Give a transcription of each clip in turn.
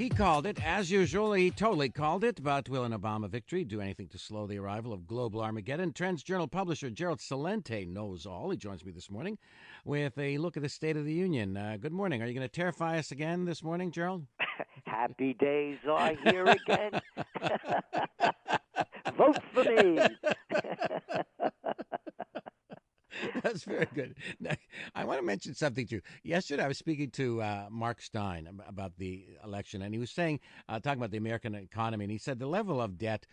He called it. As usual, he totally called it. But will an Obama victory do anything to slow the arrival of global Armageddon? TrendsJournal publisher Gerald Celente knows all. He joins me this morning with a look at the State of the Union. Good morning. Are you going to terrify us again this morning, Gerald? Happy days are here again. Vote for me. That's very good. Now, I want to mention something to you. Yesterday, I was speaking to Mark Stein about the election, and he was saying, talking about the American economy, and he said the level of debt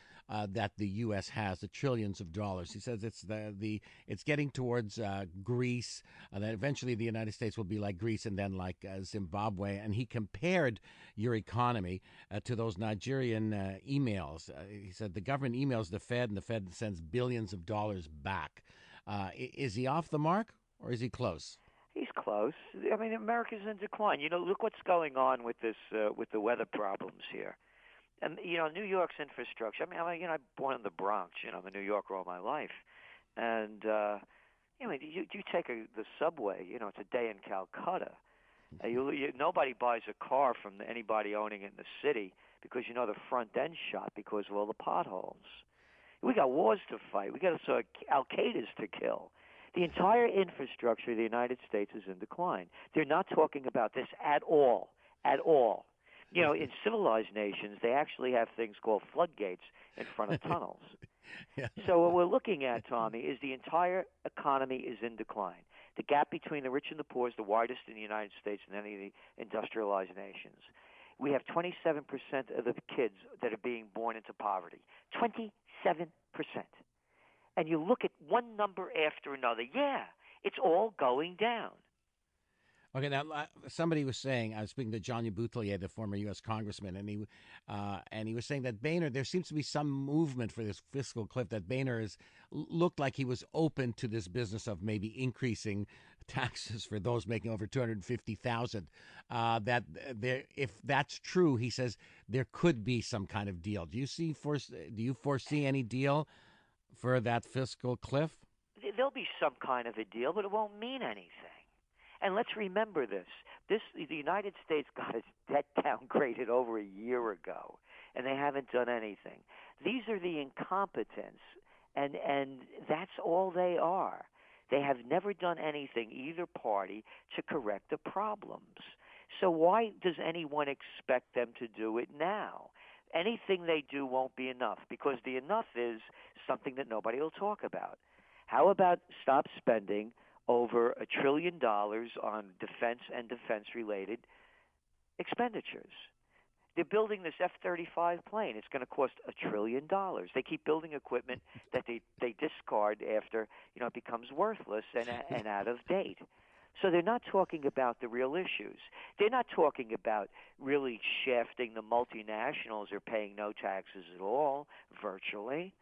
that the U.S. has, the trillions of dollars. He says it's getting towards Greece, that eventually the United States will be like Greece and then like Zimbabwe. And he compared your economy to those Nigerian emails. He said the government emails the Fed, and the Fed sends billions of dollars back. Is he off the mark, or is he close? He's close. I mean, America's in decline. You know, look what's going on with this, with the weather problems here. And, you know, New York's infrastructure. I mean, I'm born in the Bronx. You know, I'm a New Yorker all my life. And, you know, you take the subway, you know, it's a day in Calcutta. Nobody buys a car from anybody owning it in the city because, you know, the front end's shot because of all the potholes. We got wars to fight. We got Al-Qaeda's to kill. The entire infrastructure of the United States is in decline. They're not talking about this at all, at all. You know, in civilized nations, they actually have things called floodgates in front of tunnels. Yeah. So what we're looking at, Tommy, is the entire economy is in decline. The gap between the rich and the poor is the widest in the United States and any of the industrialized nations. We have 27% of the kids that are being born into poverty. 27%. And you look at one number after another. Yeah, it's all going down. Okay, now somebody was saying, I was speaking to John Boutelier, the former U.S. congressman, and he was saying that Boehner, there seems to be some movement for this fiscal cliff, that Boehner looked like he was open to this business of maybe increasing taxes for those making over $250,000. That there, if that's true, he says there could be some kind of deal. Do you foresee any deal for that fiscal cliff? There'll be some kind of a deal, but it won't mean anything. And let's remember this. The United States got its debt downgraded over a year ago, and they haven't done anything. These are the incompetents, and that's all they are. They have never done anything, either party, to correct the problems. So why does anyone expect them to do it now? Anything they do won't be enough, because the enough is something that nobody will talk about. How about stop spending over $1 trillion on defense and defense-related expenditures? They're building this F-35 plane. It's going to cost $1 trillion. They keep building equipment that they discard after, you know, it becomes worthless and out of date. So they're not talking about the real issues. They're not talking about really shafting the multinationals or paying no taxes at all, virtually.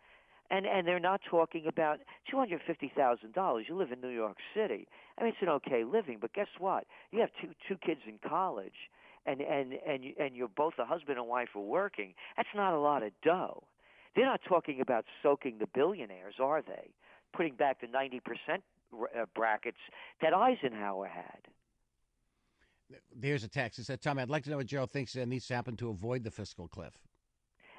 And they're not talking about $250,000. You live in New York City. I mean, it's an okay living, but guess what? You have two kids in college, and you're both a husband and wife are working. That's not a lot of dough. They're not talking about soaking the billionaires, are they? Putting back the 90% brackets that Eisenhower had. There's a text. It said, Tommy, I'd like to know what Gerald thinks needs to happen to avoid the fiscal cliff.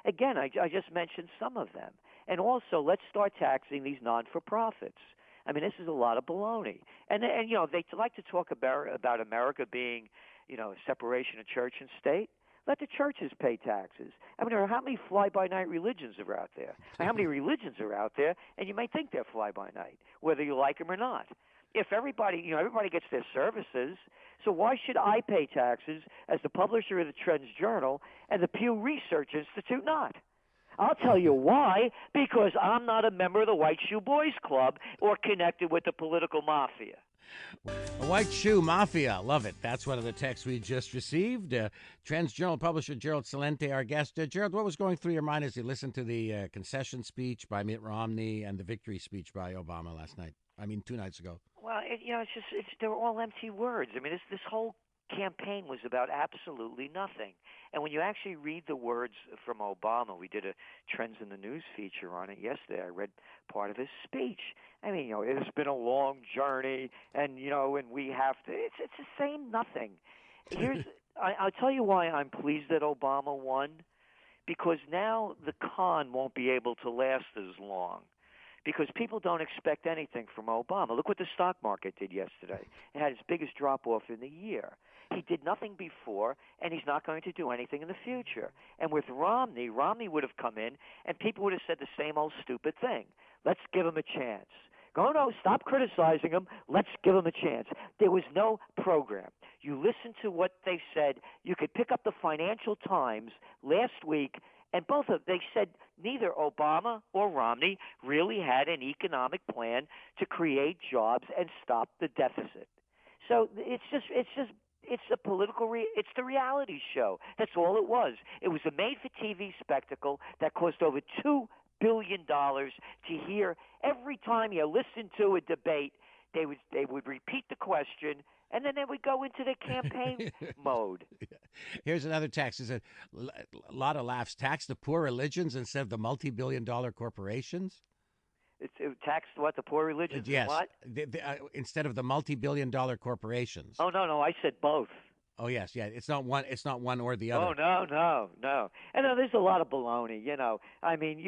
Again, I just mentioned some of them. And also, let's start taxing these non-for-profits. I mean, this is a lot of baloney. And you know, they like to talk about America being, you know, a separation of church and state. Let the churches pay taxes. I mean, how many fly-by-night religions are out there? How many religions are out there? And you may think they're fly-by-night, whether you like them or not. If everybody gets their services, so why should I pay taxes as the publisher of the TrendsJournal and the Pew Research Institute not? I'll tell you why. Because I'm not a member of the White Shoe Boys Club or connected with the political mafia. A White Shoe Mafia. Love it. That's one of the texts we just received. TrendsJournal publisher Gerald Celente, our guest. Gerald, what was going through your mind as you listened to the concession speech by Mitt Romney and the victory speech by Obama last night? 2 nights ago. Well, they're all empty words. I mean, this whole campaign was about absolutely nothing. And when you actually read the words from Obama, we did a Trends in the News feature on it yesterday. I read part of his speech. I mean, it's been a long journey, and we have to. It's the same nothing. Here's I'll tell you why I'm pleased that Obama won, because now the con won't be able to last as long, because people don't expect anything from Obama. Look what the stock market did yesterday. It had its biggest drop-off in the year. He did nothing before, and he's not going to do anything in the future. And with Romney would have come in, and people would have said the same old stupid thing. Let's give him a chance. Go, no, stop criticizing him. Let's give him a chance. There was no program. You listen to what they said. You could pick up the Financial Times last week, and they said neither Obama or Romney really had an economic plan to create jobs and stop the deficit. So it's a political it's the reality show. That's all it was. It was a made-for-TV spectacle that cost over $2 billion to hear. Every time you listen to a debate, they would repeat the question, and then they would go into the campaign mode. Here's another tax. It's a lot of laughs. Tax the poor religions instead of the multi-billion-dollar corporations? It taxed what, the poor religions? Yes. What? Instead of the multi-billion-dollar corporations. Oh, no, I said both. Oh, yes, yeah. It's not one or the other. Oh, no. And there's a lot of baloney, I mean,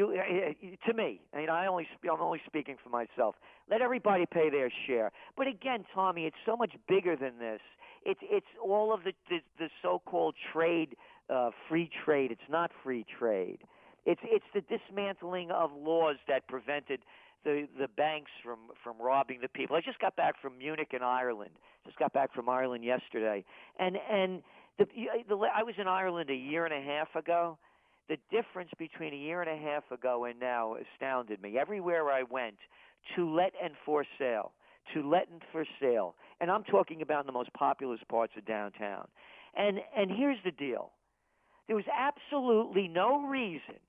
to me, I'm only speaking for myself. Let everybody pay their share. But again, Tommy, it's so much bigger than this. It's all of the so-called trade, free trade. It's not free trade. It's the dismantling of laws that prevented the banks from robbing the people. I just got back from Munich in Ireland. Just got back from Ireland yesterday, and I was in Ireland a year and a half ago. The difference between a year and a half ago and now astounded me. Everywhere I went, to let and for sale, and I'm talking about in the most populous parts of downtown. And here's the deal: there was absolutely no reason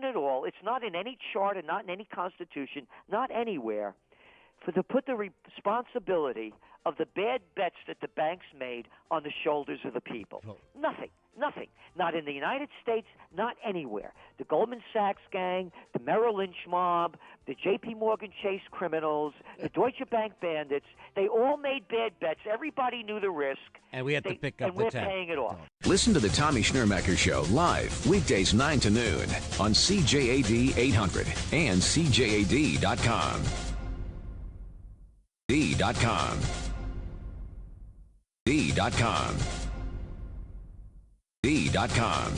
at all. It's not in any charter, not in any constitution, not anywhere, to put the responsibility of the bad bets that the banks made on the shoulders of the people. Nothing. Not in the United States, not anywhere. The Goldman Sachs gang, the Merrill Lynch mob, the J.P. Morgan Chase criminals, the Deutsche Bank bandits, they all made bad bets. Everybody knew the risk. And we had to pick up the tab. And we're paying it off. Listen to the Tommy Schnurmacher Show live weekdays 9 to noon on CJAD 800 and CJAD.com. D.com. D.com. D.com.